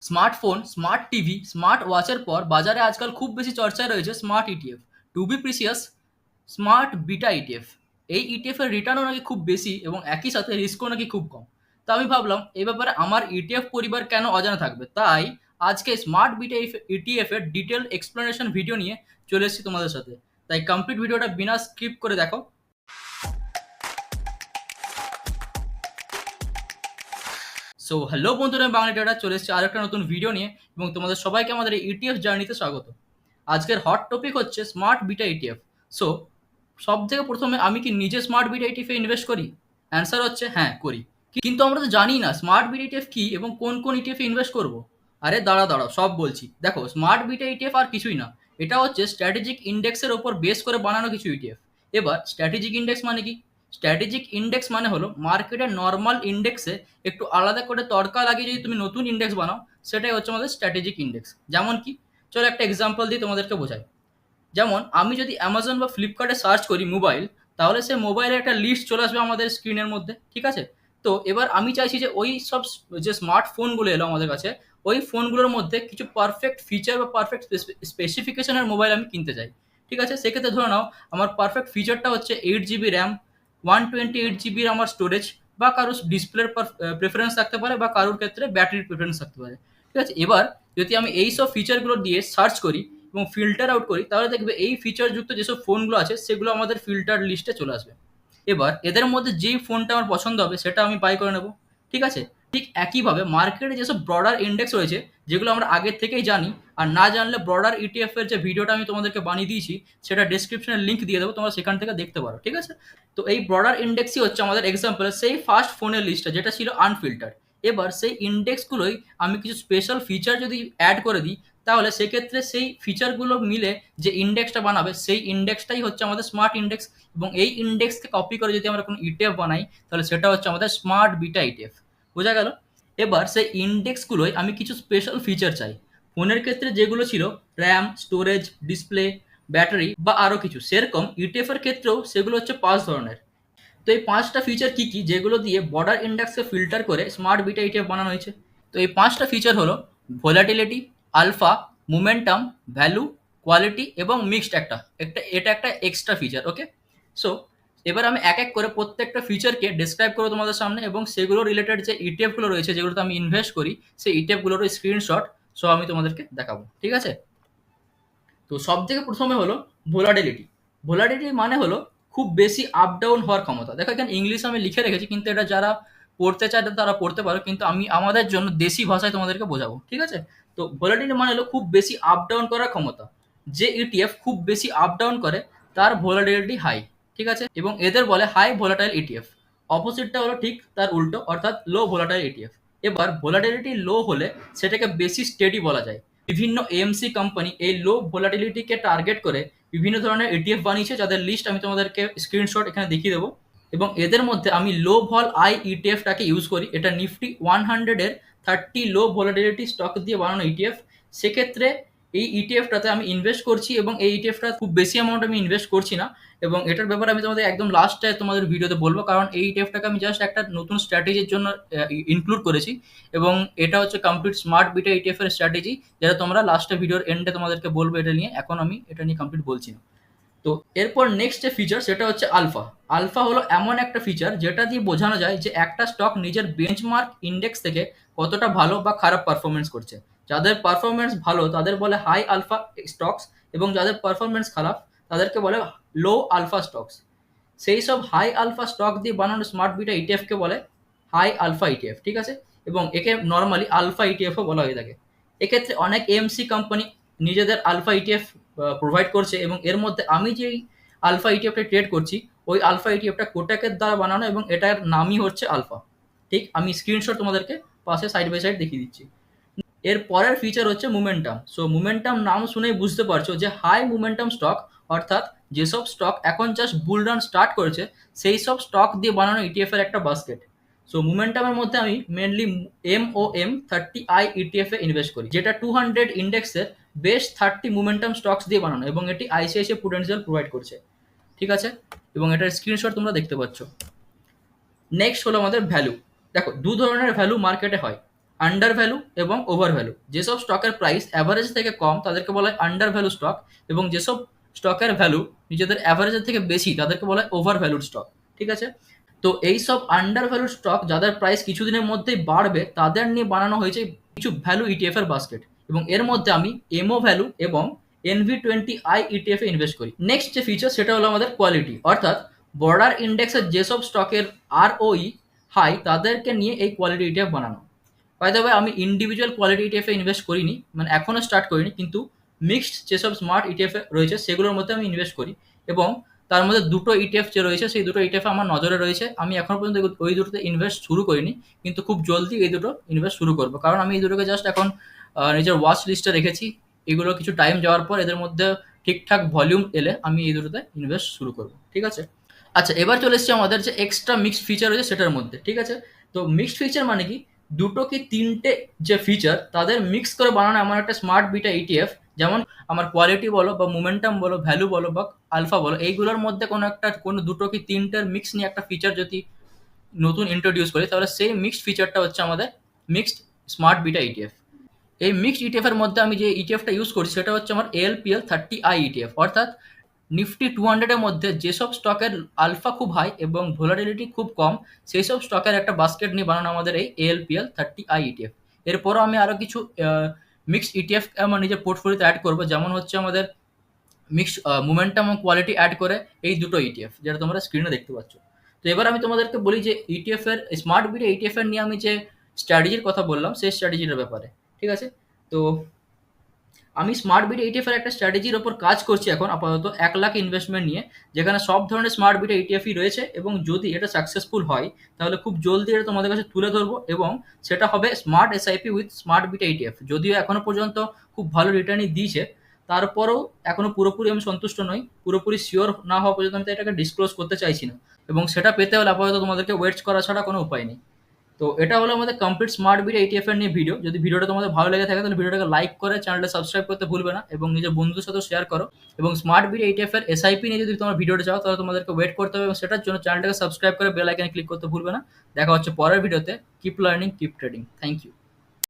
Smartphone, smart TV, smart ওয়াচের পর বাজারে আজকাল খুব বেশি চর্চায় রয়েছে smart ETF. To be precious, smart beta ETF. এই ইটিএফ এর রিটার্নও নাকি খুব বেশি এবং একই সাথে রিস্কও নাকি খুব কম। তো আমি ভাবলাম এই ব্যাপারে আমার ইটিএফ পরিবার কেন অজানা থাকবে, তাই আজকে স্মার্ট বিটা ইটিএফ এর ডিটেল এক্সপ্লেনেশন ভিডিও নিয়ে চলে এসেছি তোমাদের সাথে। তাই কমপ্লিট ভিডিওটা বিনা স্কিপ করে দেখো। সো হ্যালো বন্ধুরা, আমি বাংলা ডেটা চলে এসেছি আরেকটা নতুন ভিডিও নিয়ে এবং তোমাদের সবাইকে আমাদের এই ইটিএফ জার্নিতে স্বাগত। আজকের হট টপিক হচ্ছে স্মার্ট বিটা ইটিএফ। সো সব থেকে প্রথমে আমি কি নিজে স্মার্ট বিটা ইটিএফে ইনভেস্ট করি? অ্যান্সার হচ্ছে হ্যাঁ, করি। কিন্তু আমরা তো জানি না স্মার্ট বিটা ইটিএফ কি এবং কোন কোন ইটিএফে ইনভেস্ট করব। আরে দাঁড়াও দাঁড়াও, সব বলছি। দেখো, স্মার্ট বিটা ইটিএফ আর কিছুই না, এটা হচ্ছে স্ট্র্যাটেজিক ইন্ডেক্সের ওপর বেস করে বানানো কিছু ইটিএফ। এবার স্ট্র্যাটেজিক ইন্ডেক্স মানে কি? স্ট্র্যাটেজিক ইন্ডেক্স মানে হলো মার্কেটের নর্মাল ইন্ডেক্সে একটু আলাদা করে তড়কা লাগিয়ে যদি তুমি নতুন ইন্ডেক্স বানাও, সেটাই হচ্ছে আমাদের স্ট্র্যাটেজিক ইন্ডেক্স। যেমন কি, চলো একটা এক্সাম্পল দিয়ে তোমাদেরকে বোঝাই। যেমন আমি যদি অ্যামাজন বা ফ্লিপকার্টে সার্চ করি মোবাইল, তাহলে সে মোবাইলের একটা লিস্ট চলে আসবে আমাদের স্ক্রিনের মধ্যে, ঠিক আছে? তো এবার আমি চাইছি যে ওই সব যে স্মার্টফোনগুলো এলো আমাদের কাছে, ওই ফোনগুলোর মধ্যে কিছু পারফেক্ট ফিচার বা পারফেক্ট স্পেসিফিকেশনের মোবাইল আমি কিনতে চাই। ঠিক আছে, সেক্ষেত্রে ধরে নাও আমার পারফেক্ট ফিচারটা হচ্ছে 8 জিবি র্যাম, 128 জিবির আমার স্টোরেজ, বা কারোর ডিসপ্লের প্রেফারেন্স থাকতে পারে, বা কারোর ক্ষেত্রে ব্যাটারির প্রেফারেন্স থাকতে পারে। ঠিক আছে, এবার যদি আমি এই সব ফিচারগুলো দিয়ে সার্চ করি এবং ফিল্টার আউট করি, তাহলে দেখবে এই ফিচারযুক্ত যেসব ফোনগুলো আছে সেগুলো আমাদের ফিল্টার লিস্টে চলে আসবে। এবার এদের মধ্যে যেই ফোনটা আমার পছন্দ হবে সেটা আমি বাই করে নেব। ঠিক আছে, ঠিক একইভাবে মার্কেটে যেসব ব্রডার ইন্ডেক্স রয়েছে, যেগুলো আমরা আগের থেকেই জানি, আর না জানলে ব্রডার ইটিএফ এর যে ভিডিওটা আমি তোমাদেরকে বানিয়ে দিয়েছি, সেটা ডেসক্রিপশনে লিঙ্ক দিয়ে দেবো, তোমরা সেখান থেকে দেখতে পারো। ঠিক আছে, তো এই ব্রডার ইন্ডেক্সই হচ্ছে আমাদের এক্সাম্পল সেই ফার্স্ট ফোনের লিস্টটা যেটা ছিল আনফিল্টার। এবার সেই ইন্ডেক্সগুলোই আমি কিছু স্পেশাল ফিচার যদি অ্যাড করে দিই, তাহলে সেক্ষেত্রে সেই ফিচারগুলো মিলে যে ইন্ডেক্সটা বানাবে, সেই ইন্ডেক্সটাই হচ্ছে আমাদের স্মার্ট ইন্ডেক্স। এবং এই ইন্ডেক্সকে কপি করে যদি আমরা কোনো ইটিএফ বানাই, তাহলে সেটা হচ্ছে আমাদের স্মার্ট বিটা ইটিএফ। বোঝা গেল? এবার সেই ইন্ডেক্সগুলোই আমি কিছু স্পেশাল ফিচার চাই। ফোনের ক্ষেত্রে যেগুলো ছিল র্যাম, স্টোরেজ, ডিসপ্লে, ব্যাটারি বা আরও কিছু, সেরকম ইটিএফ এর ক্ষেত্রেও সেগুলো হচ্ছে 5 ধরনের। তো এই 5টা ফিচার কি কি, যেগুলো দিয়ে বর্ডার ইন্ডেক্সকে ফিল্টার করে স্মার্ট বিটা ইটিএফ বানানো হয়েছে? তো এই 5টা ফিচার হলো volatility, alpha, momentum, value, quality এবং মিক্সড একটা একটা এটা একটা এক্সট্রা ফিচার। ওকে, সো এবার আমি এক এক করে প্রত্যেকটা ফিচারকে ডিসক্রাইব করবো তোমাদের সামনে, এবং সেগুলো রিলেটেড যে ইটিএফ গুলো রয়েছে যেগুলোতে আমি ইনভেস্ট করি, সেই ইটিএফ গুলোর স্ক্রিনশট সব আমি তোমাদেরকে দেখাবো। ঠিক আছে, তো সব থেকে প্রথমে হলো ভোলাটিলিটি। ভোলাটিলিটি মানে হলো খুব বেশি আপ ডাউন হওয়ার ক্ষমতা। দেখো, এখানে ইংলিশ আমি লিখে রেখেছি, কিন্তু এটা যারা পড়তে চায় তারা পড়তে পারো, কিন্তু আমি আমাদের জন্য দেশি ভাষায় তোমাদেরকে বোঝাবো। ঠিক আছে, তো ভোলাটিলিটি মানে হলো খুব বেশি আপ ডাউন করার ক্ষমতা। যে ইটিএফ খুব বেশি আপ ডাউন করে তার ভোলাটিলিটি হাই। ঠিক আছে, এবং এদের বলে হাই ভোলাটাইল ইটিএফ। অপোজিটটা হলো ঠিক তার উল্টো, অর্থাৎ লো ভোলাটাইল ইটিএফ। এবার ভোলাটিলিটি লো হলে সেটাকে বেশি স্টেডি বলা যায়। বিভিন্ন এএমসি কোম্পানি এই লো ভোলাটিলিটিকে টার্গেট করে বিভিন্ন ধরনের ইটিএফ বানিয়েছে, যাদের লিস্ট আমি তোমাদেরকে স্ক্রিনশট এখানে দেখিয়ে দেবো। এবং এদের মধ্যে আমি লো ভল আই ইটিএফটাকে ইউজ করি। এটা নিফটি 100-এর 30 লো ভোলাটিলিটি স্টক দিয়ে বানানো ইটিএফ। সেক্ষেত্রে এই ইটিএফটাতে আমি ইনভেস্ট করছি, এবং এই ইটিএফটা খুব বেশি অ্যামাউন্ট আমি ইনভেস্ট করছি না। এবং এটার ব্যাপারে আমি তোমাদের একদম লাস্টে তোমাদের ভিডিওতে বলবো, কারণ এই ইটিএফটাকে আমি জাস্ট একটা নতুন স্ট্র্যাটেজির জন্য ইনক্লুড করেছি। এবং এটা হচ্ছে কমপ্লিট স্মার্ট বিটা ইটিএফ এর স্ট্র্যাটেজি, যেটা তোমরা লাস্টে ভিডিওর এন্ডে তোমাদেরকে বলবো এটা নিয়ে। এখন আমি এটা নিয়ে কমপ্লিট বলছি না। তো এরপর নেক্সট যে ফিচার সেটা হচ্ছে আলফা। আলফা হলো এমন একটা ফিচার যেটা দিয়ে বোঝানো যায় যে একটা স্টক নিজের বেঞ্চমার্ক ইন্ডেক্স থেকে কতটা ভালো বা খারাপ পারফরমেন্স করছে। যাদের পারফরমেন্স ভালো তাদের বলে হাই আলফা স্টকস, এবং যাদের পারফরমেন্স খারাপ তাদেরকে বলে লো আলফা স্টকস। সেই সব হাই আলফা স্টক দিয়ে বানানো স্মার্ট বিটা ইটিএফকে বলে হাই আলফা ইটিএফ। ঠিক আছে, এবং একে নর্মালি আলফা ইটিএফও বলা হয়ে থাকে। এক্ষেত্রে অনেক এমসি কোম্পানি নিজেদের আলফা ইটিএফ প্রোভাইড করছে, এবং এর মধ্যে আমি যেই আলফা ইটিএফটা ট্রেড করছি, ওই আলফা ইটিএফটা কোটাকের দ্বারা বানানো, এবং এটার নামই হচ্ছে আলফা। ঠিক, আমি স্ক্রিনশট তোমাদেরকে পাশে সাইড বাই সাইড দেখিয়ে দিচ্ছি। এর পরের ফিচার হচ্ছে মোমেন্টাম। সো মোমেন্টাম নাম শুনেই বুঝতে পারছো যে হাই মোমেন্টাম স্টক, অর্থাৎ যেসব স্টক এখন জাস্ট বুল রান স্টার্ট করেছে, সেই সব স্টক দিয়ে বানানো ইটিএফ এর একটা বাস্কেট। সো মোমেন্টামের মধ্যে আমি মেনলি MOM30I ইটিএফ এ ইনভেস্ট করি, যেটা 200 ইন্ডেক্সের বেস্ট 30 মোমেন্টাম স্টকস দিয়ে বানানো, এবং এটি আইসিআইসিআই প্রুডেন্সিয়াল প্রোভাইড করছে। ঠিক আছে, এবং এটার স্ক্রিনশট তোমরা দেখতে পাচ্ছ। নেক্সট হলো আমাদের ভ্যালু। দেখো, দু ধরনের ভ্যালু মার্কেটে হয়। আন্ডার ভ্যালু এবং ওভার ভ্যালু। যেসব স্টকের প্রাইস অ্যাভারেজ থেকে কম তাদেরকে বলা হয় আন্ডার ভ্যালু স্টক, এবং যেসব স্টকের ভ্যালু নিজেদের অ্যাভারেজের থেকে বেশি তাদেরকে বলা হয় ওভার ভ্যালুড স্টক। ঠিক আছে? তো এই সব আন্ডার ভ্যালুড স্টক যাদের প্রাইস কিছুদিনের মধ্যেই বাড়বে তাদের নিয়ে বানানো হয়েছে কিছু ভ্যালু ইটিএফ এর বাস্কেট, এবং এর মধ্যে আমি এমও ভ্যালু এবং NV20I ইটিএফ এ ইনভেস্ট করি। নেক্সট যে ফিচার সেটা হলো আমাদের কোয়ালিটি, অর্থাৎ বর্ডার ইন্ডেক্সের যেসব স্টকের ROE হাই তাদেরকে নিয়ে এই কোয়ালিটি ইটিএফ বানানো। বাই দ্য ওয়ে, আমি ইন্ডিভিজুয়াল কোয়ালিটি ইটিএফ এ ইনভেস্ট করিনি, মানে এখনো স্টার্ট করিনি, কিন্তু মিক্সড যেসব স্মার্ট ইটিএফ রয়েছে সেগুলোর মধ্যে আমি ইনভেস্ট করি, এবং তার মধ্যে দুটো ইটিএফ যে রয়েছে সেই দুটো ইটিএফ আমার নজরে রয়েছে। আমি এখনো পর্যন্ত ওই দুটোতে ইনভেস্ট শুরু করিনি, কিন্তু খুব জলদি এই দুটো ইনভেস্ট শুরু করবো, কারণ আমি এই দুটোকে জাস্ট এখন নিজের ওয়াচ লিস্টে রেখেছি। এগুলো কিছু টাইম যাওয়ার পর এদের মধ্যে ঠিকঠাক ভলিউম এলে আমি এই দুটোতে ইনভেস্ট শুরু করবো। ঠিক আছে? আচ্ছা, এবার চলে এসেছি আমাদের যে এক্সট্রা মিক্সড ফিচার রয়েছে সেটার মধ্যে। ঠিক আছে? তো মিক্সড ফিচার মানে কি, দুটো কি তিনটে যে ফিচার তাদের মিক্স করে বানানো এমন একটা স্মার্ট বিটা ইটিএফ, যেমন আমার কোয়ালিটি বলো বা মোমেন্টাম বলো, ভ্যালু বলো বা আলফা বলো, এইগুলোর মধ্যে কোনো দুটো কি তিনটের মিক্স নিয়ে একটা ফিচার যদি নতুন ইন্ট্রোডিউস করি তাহলে সেই মিক্সড ফিচারটা হচ্ছে আমাদের মিক্সড স্মার্ট বিটা ইটিএফ। এই মিক্সড ইটিএফ এর মধ্যে আমি যে ইটিএফটা ইউজ করছি সেটা হচ্ছে আমার ALPL30I ইটিএফ, অর্থাৎ নিফটি 200 এর মধ্যে যেসব স্টকের আলফা খুব হাই এবং ভোলাটিলিটি খুব কম সেই সব স্টকের একটা বাস্কেট নিয়ে বানানো আমাদের এই ALPL30I ইটিএফ। এরপরও আমি আরো কিছু মিক্সড ইটিএফ আমার নিজের পোর্টফোলিওতে অ্যাড করবো, যেমন হচ্ছে আমাদের মিক্সড মোমেন্টাম এবং কোয়ালিটি অ্যাড করে এই দুটো ইটিএফ, যেটা তোমরা স্ক্রিনে দেখতে পাচ্ছ। তো এবার আমি তোমাদেরকে বলি যে ইটিএফ এর স্মার্ট বিটা ইটিএফ এর নিয়ে আমি যে স্ট্র্যাটেজির কথা বললাম সেই স্ট্র্যাটেজির ব্যাপারে। ঠিক আছে? তো আমি স্মার্ট বিট ইটিএফ এর একটা স্ট্র্যাটেজির ওপর কাজ করছি এখন আপাতত 1 লাখ ইনভেস্টমেন্ট নিয়ে, যেখানে সব ধরনের স্মার্ট বিট ইটিএফই রয়েছে, এবং যদি এটা সাকসেসফুল হয় তাহলে খুব জলদি এটা তোমাদের কাছে তুলে ধরবো, এবং সেটা হবে smart SIP with smart beta ETF. যদিও এখনো পর্যন্ত খুব ভালো রিটার্নই দিয়েছে, তারপরেও এখনো পুরোপুরি আমি সন্তুষ্ট নই। পুরোপুরি শিওর না হওয়া পর্যন্ত আমি এটাকে ডিসক্লোজ করতে চাইছি না, এবং সেটা পেতে হলে আপাতত তোমাদেরকে ওয়েট করা ছাড়া কোনো উপায় নেই। তো এটা হলো আমাদের কমপ্লিট স্মার্ট বিট এইটিএফ এর নিয়ে ভিডিও। যদি ভিডিওটা তোমাদের ভালো লেগে থাকে তাহলে ভিডিওটাকে লাইক করে চ্যানেলটা সাবস্ক্রাইব করতে ভুলবে না, এবং নিজের বন্ধুদের সাথে শেয়ার করো। এবং স্মার্ট বিট এইটিএফ এর এসআইপি নিয়ে যদি তোমার ভিডিওটা চাও তাহলে তোমাদেরকে ওয়েট করতে হবে, এবং সেটার জন্য চ্যানেলটাকে সাবস্ক্রাইব করে বেল আইকনে ক্লিক করতে ভুলবে না। দেখা হচ্ছে পরের ভিডিওতে। Keep learning, keep trading. Thank you.